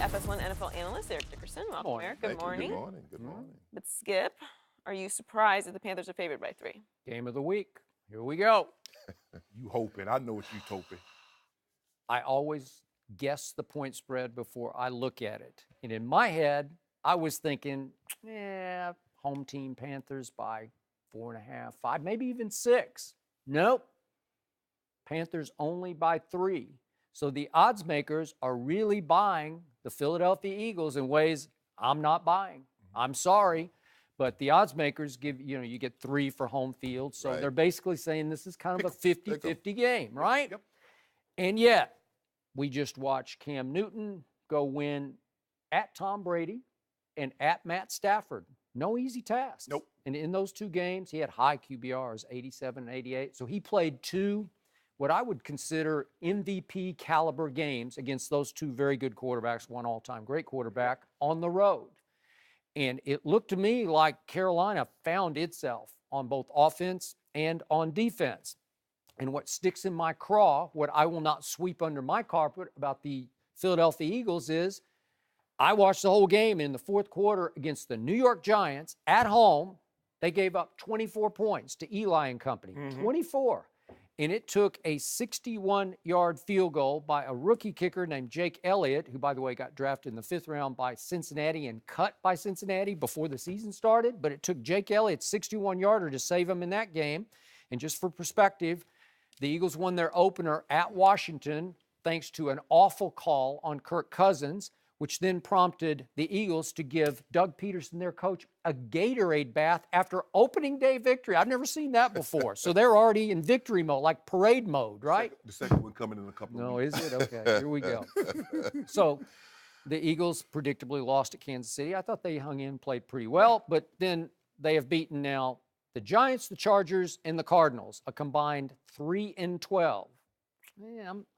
FS1 NFL analyst Eric Dickerson. Welcome, Eric. Good morning. Good morning. Good morning. But Skip, are you surprised that the Panthers are favored by 3? Game of the week. Here we go. You hoping. I know what you hoping. I always guess the point spread before I look at it. And in my head, I was thinking, home team Panthers by 4.5, 5, maybe even 6. Nope. Panthers only by 3. So the odds makers are really buying the Philadelphia Eagles in ways I'm not buying. I'm sorry. But the odds makers give, you get 3 for home field. So they're basically saying this is kind of a 50-50 game, right? Yep. And yet, we just watched Cam Newton go win at Tom Brady and at Matt Stafford. No easy task. Nope. And in those 2 games, he had high QBRs, 87 and 88. So he played 2 what I would consider MVP caliber games against those 2 very good quarterbacks, one all-time great quarterback, on the road. And it looked to me like Carolina found itself on both offense and on defense. And what sticks in my craw, what I will not sweep under my carpet about the Philadelphia Eagles is I watched the whole game in the fourth quarter against the New York Giants at home. They gave up 24 points to Eli and company, 24. And it took a 61-yard field goal by a rookie kicker named Jake Elliott, who, by the way, got drafted in the 5th round by Cincinnati and cut by Cincinnati before the season started. But it took Jake Elliott's 61-yarder to save him in that game. And just for perspective, the Eagles won their opener at Washington thanks to an awful call on Kirk Cousins, which then prompted the Eagles to give Doug Peterson, their coach, a Gatorade bath after opening day victory. I've never seen that before. So they're already in victory mode, like parade mode, right? The second one coming in a couple of weeks. No, is it? Okay, here we go. So the Eagles predictably lost at Kansas City. I thought they hung in, played pretty well, but then they have beaten now the Giants, the Chargers, and the Cardinals, a combined 3-12.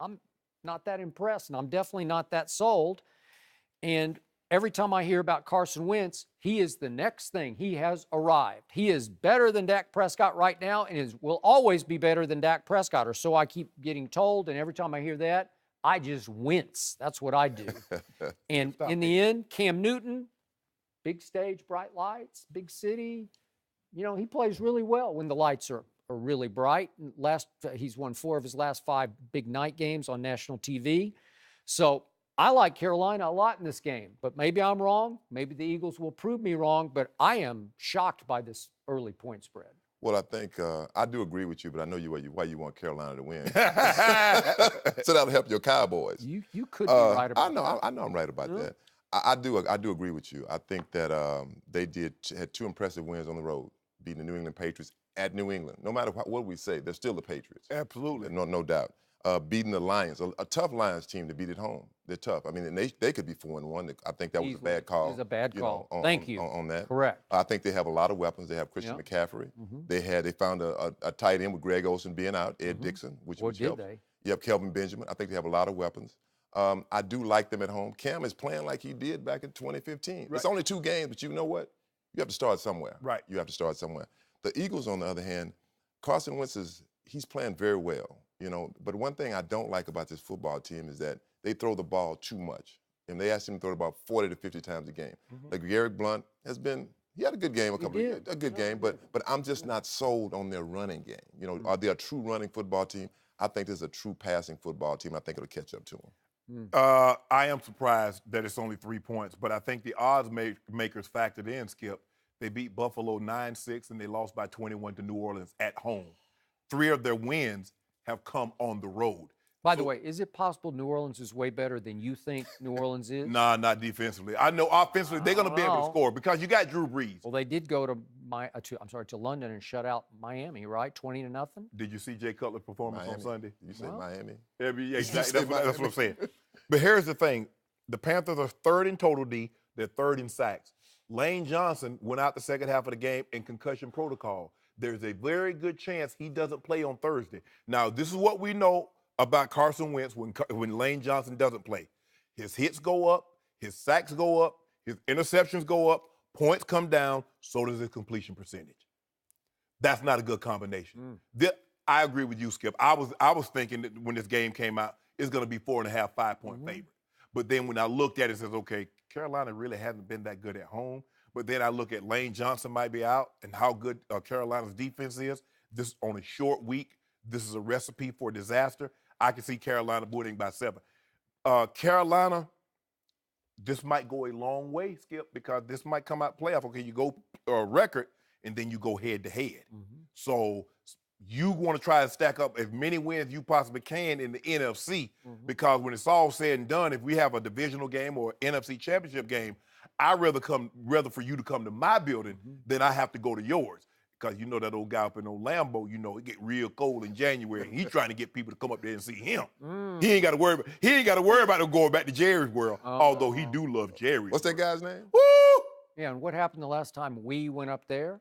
I'm not that impressed, and I'm definitely not that sold. And every time I hear about Carson Wentz, he is the next thing. He has arrived. He is better than Dak Prescott right now and will always be better than Dak Prescott, or so I keep getting told. And every time I hear that, I just wince. That's what I do. And in the end, Cam Newton, big stage, bright lights, big city, he plays really well when the lights are really bright. He's won 4 of his last 5 big night games on national TV. So I like Carolina a lot in this game, but maybe I'm wrong. Maybe the Eagles will prove me wrong, but I am shocked by this early point spread. Well, I think I do agree with you, but I know why you want Carolina to win. So that'll help your Cowboys. You could be right about that. I know I'm right about that. I do agree with you. I think that they had 2 impressive wins on the road, beating the New England Patriots at New England. No matter what we say, they're still the Patriots. Absolutely. No doubt. Beating the Lions, a tough Lions team to beat at home. They're tough. I mean, they could be 4-1. I think that was a bad call. It was a bad call. Thank you on that. Correct. I think they have a lot of weapons. They have Christian McCaffrey. They found a tight end with Greg Olsen being out, Ed Dixon, which did they? Yep, Kelvin Benjamin. I think they have a lot of weapons. I do like them at home. Cam is playing like he did back in 2015. Right. It's only 2 games, but you know what? You have to start somewhere. Right. You have to start somewhere. The Eagles, on the other hand, Carson Wentz he's playing very well. But one thing I don't like about this football team is that they throw the ball too much. And they asked him to throw the ball 40 to 50 times a game. Like Garrett Blunt he had a good game, a good game, but I'm just not sold on their running game. Are they a true running football team? I think there's a true passing football team. I think it'll catch up to them. I am surprised that it's only 3 points, but I think the odds makers factored in, Skip. They beat Buffalo 9-6, and they lost by 21 to New Orleans at home. 3 of their wins have come on the road. By the way, is it possible New Orleans is way better than you think New Orleans is? Nah, not defensively. I know offensively they're going to be able to score because you got Drew Brees. Well, they did go to London and shut out Miami, right? 20-0. Did you see Jay Cutler's performance on Sunday? You say Miami? Yeah, exactly. That's what I'm saying. But here's the thing. The Panthers are 3rd in total D. They're 3rd in sacks. Lane Johnson went out the second half of the game in concussion protocol. There's a very good chance he doesn't play on Thursday. Now, this is what we know about Carson Wentz when Lane Johnson doesn't play. His hits go up, his sacks go up, his interceptions go up, points come down, so does his completion percentage. That's not a good combination. I agree with you, Skip. I was thinking that when this game came out, it's going to be 4.5, 5-point favorite. But then when I looked at it, it says, okay, Carolina really hasn't been that good at home. But then I look at Lane Johnson might be out and how good Carolina's defense is. This on a short week. This is a recipe for disaster. I can see Carolina winning by 7. Carolina, this might go a long way, Skip, because this might come out playoff. Okay, you go record, and then you go head-to-head. So you want to try to stack up as many wins as you possibly can in the NFC, because when it's all said and done, if we have a divisional game or an NFC championship game, I'd rather for you to come to my building than I have to go to yours. Because you know that old guy up in old Lambeau, you know, it get real cold in January, and he's trying to get people to come up there and see him. He ain't got to worry about them going back to Jerry's world, although he do love Jerry's. What's that guy's name? Woo! Yeah, and what happened the last time we went up there?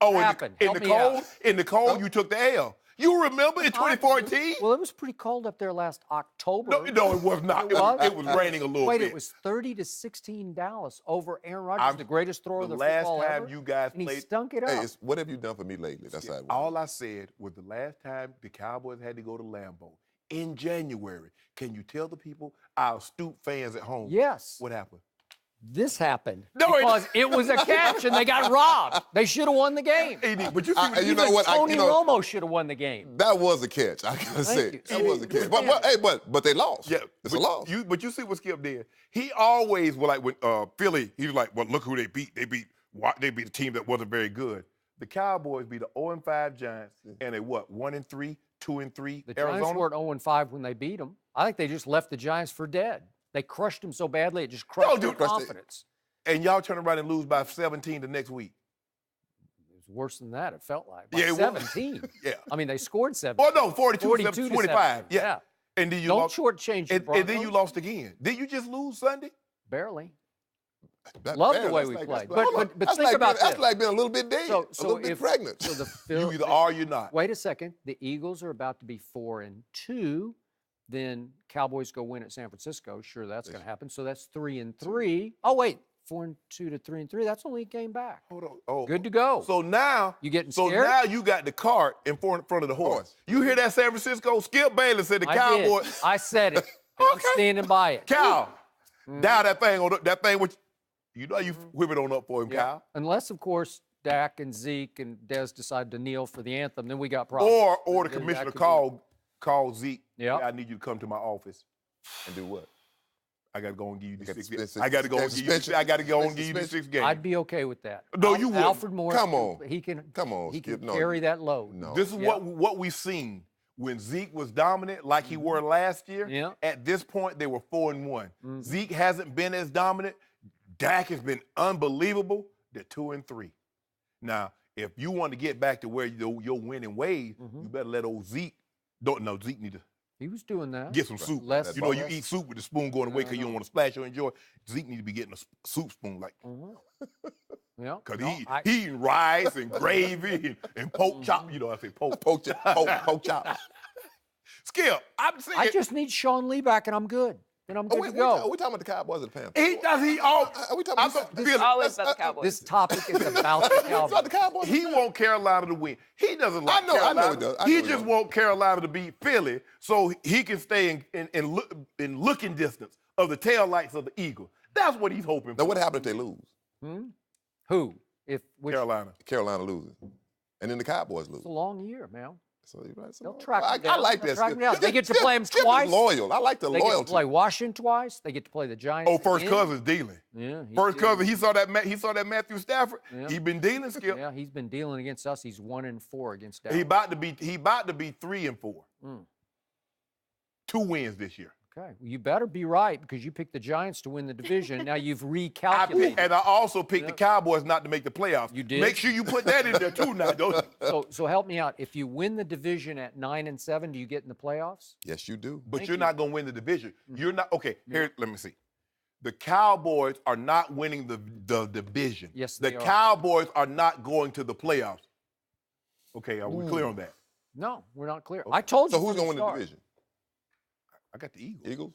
Oh, happened? in Help the me out. cold, in the cold, you took the L. You remember in 2014? Well, it was pretty cold up there last October. No, it was not. It was raining a little Wait, bit. it was 30-16 Dallas over Aaron Rodgers, the greatest thrower of The the last football time ever. you guys and he played, stunk it Hey, up. what have you done for me lately? That's how it works. all I said was the last time the Cowboys had to go to Lambeau in January. Can you tell the people, our astute fans at home, Yes. what happened? This happened No, because it was a catch and they got robbed. They should have won the game. But you see, You know what? Tony Romo should have won the game. That was a catch. I gotta say, you. that was a catch. But they lost. Yeah, it's a loss. But you see what Skip did. He always was like when Philly. He was like, well, look who they beat. They beat a team that wasn't very good. The Cowboys beat the 0-5 Giants and a 1-3, 2-3 The Arizona. Giants weren't 0-5 when they beat them. I think they just left the Giants for dead. They crushed them so badly it just crushed their confidence. And y'all turn around and lose by 17 the next week. It was worse than that, it felt like. By Yeah, it was. 17. Yeah. I mean, they scored 7. Oh no, 42 to 25. 7. Yeah. And then you Don't lost. shortchange your And then you Broncos. lost again. Did you just lose Sunday? Barely. That- Love the man, way that's we like- played. that's like- But that's think like about being, That's this. like being a little bit dead, a little bit pregnant. So You either are or you're not. Wait a second. The Eagles are about to be 4-2. Then Cowboys go win at San Francisco. Sure, that's going to happen. So that's 3-3. Oh wait, 4-2 to 3-3. That's only a game back. Hold on. Oh. Good to go. So now You getting So scared? now you got the cart in front of the horse. You hear that, San Francisco? Skip Bayless said the Cowboys. did. I said it. And I'm Okay. standing by it. Cal, dial that thing on that thing with you know you whip it on up for him, Yeah. Cal. Unless, of course, Dak and Zeke and Dez decide to kneel for the anthem, then we got problems. Or the Then commissioner that could call Zeke. Yeah. I need you to come to my office. And do what? I got to go and give you the got six. the six- I got to go and give you. suspension? I got to go and give you the Suspension? 6 games. I'd be okay with that. No, you wouldn't. Alfred Morris. Come on. He can. Come on, He Skip. can No, carry that load. No. This is Yeah. what we've seen when Zeke was dominant, like he were last year. Yeah. At this point, they were 4-1. Zeke hasn't been as dominant. Dak has been unbelievable. They're 2-3. Now, if you want to get back to where your winning ways, you better let old Zeke. Zeke need to He was doing that. get some soup. Less You know, you ball. eat soup with the spoon going away because you don't want to splash or enjoy. Zeke need to be getting a soup spoon, like, Yeah. because No, he eating rice and gravy and pork chop. You know, I say pork. Poke chop. Skip, I'm saying. I just need Sean Lee back, and I'm good. Then I'm good to go. Are we talking about the Cowboys or the Panthers? He does. He all. Are we talking I'm about Phil, Always about the Cowboys. This topic is about the It's about the Cowboys. Cowboys. He want Carolina to win. He doesn't like I know Carolina. he does. I He know he just does. want Carolina to beat Philly so he can stay in looking distance of the tail lights of the Eagles. That's what he's hoping Now, for. what happened if they lose? Who? Which, Carolina. Carolina loses, and then the Cowboys lose. It's a long year, man. So you're right. They'll track I them down. like They'll that. track Skip. them down. They get to play 'em Skip is twice. loyal. I like the They get to loyalty. play Washington twice. They get to play the Giants. Oh, first again. cousin's dealing. Yeah. he's First dealing. cousin, he saw that Matthew Stafford. Yeah. He been dealing, Skip. Yeah, he's been dealing against us. He's 1-4 against Dallas. He about to be 3-4. 2 wins this year. Okay. Well, you better be right because you picked the Giants to win the division. Now you've recalculated. And I also picked the Cowboys not to make the playoffs. You did? Make sure you put that in there too now, don't you? So help me out. If you win the division at 9-7, do you get in the playoffs? Yes, you do. But Thank you're you. not going to win the division. You're not. Okay, here, let me see. The Cowboys are not winning the division. Yes, The they are. Cowboys are not going to the playoffs. Okay, are we clear on that? No, we're not clear. I told you. So who's from going to win the start. division? I got the Eagles. Eagles.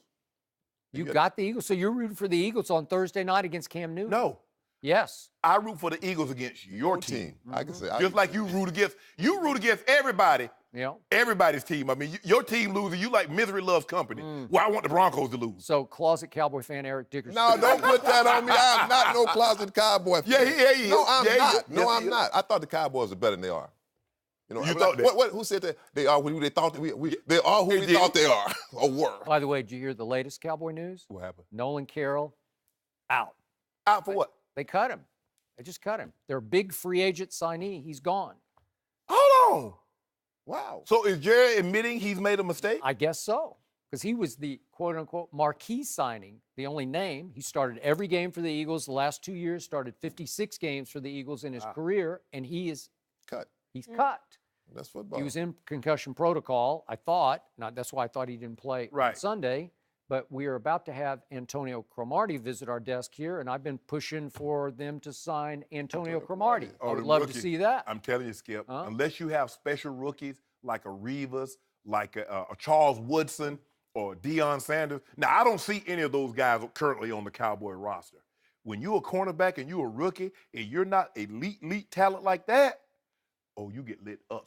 You got the Eagles. So you're rooting for the Eagles on Thursday night against Cam Newton? No, Yes. I root for the Eagles against your team. I can say. Just like you root against everybody Yeah. Everybody's team. I mean, your team losing, you like misery loves company. Well, I want the Broncos to lose. So, closet Cowboy fan Eric Dickerson. No, don't put that on me. I'm not no closet Cowboy fan. Yeah, he is. No, I'm Yeah, he not. is. No, Yes, I'm he is. not. I thought the Cowboys are better than they are. You know, You thought that? Who said that? They are who they thought they are who we did. thought they are or were. By the way, did you hear the latest Cowboy news? What happened? Nolan Carroll out. Out for what? They cut him. They just cut him. Their big free agent signee, he's gone. Hold on. Wow. So is Jerry admitting he's made a mistake? I guess so, because he was the quote-unquote marquee signing, the only name. He started every game for the Eagles the last 2 years, started 56 games for the Eagles in his career, and he's Cut. cut. That's football. He was in concussion protocol, I thought. That's why I thought he didn't play on Right. Sunday. But we are about to have Antonio Cromartie visit our desk here, and I've been pushing for them to sign Antonio Cromartie. I would the love to rookie. see that. I'm telling you, Skip, Huh? unless you have special rookies like a Revis, like a Charles Woodson or Deion Sanders. Now, I don't see any of those guys currently on the Cowboy roster. When you're a cornerback and you're a rookie and you're not elite talent like that, oh, you get lit up.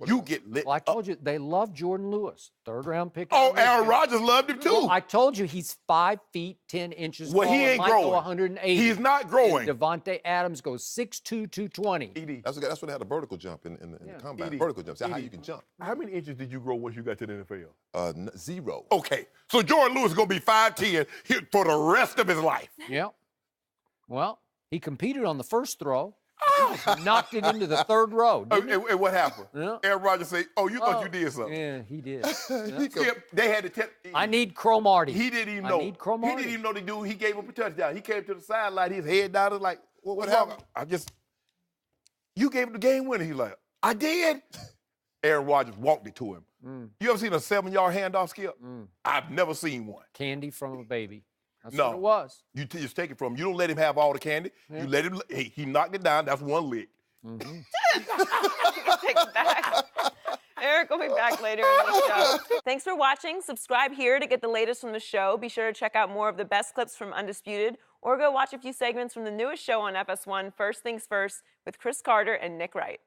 You get lit Well, I up. told you, they love Jordan Lewis, third-round pick. Oh, in the Aaron league. Rodgers loved him too. Well, I told you he's 5 feet 10 inches Well, tall. he and ain't might go growing. 180. He's not growing. Devontae Adams goes 6'2", 220. Edie, That's what they had a vertical jump in the combine. Edie, Vertical jump. See how Edie. you can jump. how many inches did you grow once you got to the NFL? 0. Okay, so Jordan Lewis is going to be 5'10" for the rest of his life. Yeah. Well, he competed on the first throw. Knocked it into the third row. didn't he? And what happened? Yeah. Aaron Rodgers said, "Oh, you thought Oh, you did something." Yeah, he did. Skip, they had to tell. I need Cromartie. He didn't even I know. need He Cromartie. didn't even know the dude. He gave up a touchdown. He came to the sideline, his head down, and like, what happened? You gave him the game winner. He's like, I did. Aaron Rodgers walked it to him. You ever seen a 7-yard handoff, Skip? I've never seen one. Candy from a baby. That's No. what it was. You just take it from him. You don't let him have all the candy. You let him. He knocked it down. That's one lick. Take it back. Eric will be back later in the show. Thanks for watching. Subscribe here to get the latest from the show. Be sure to check out more of the best clips from Undisputed, or go watch a few segments from the newest show on FS1, First Things First, with Chris Carter and Nick Wright.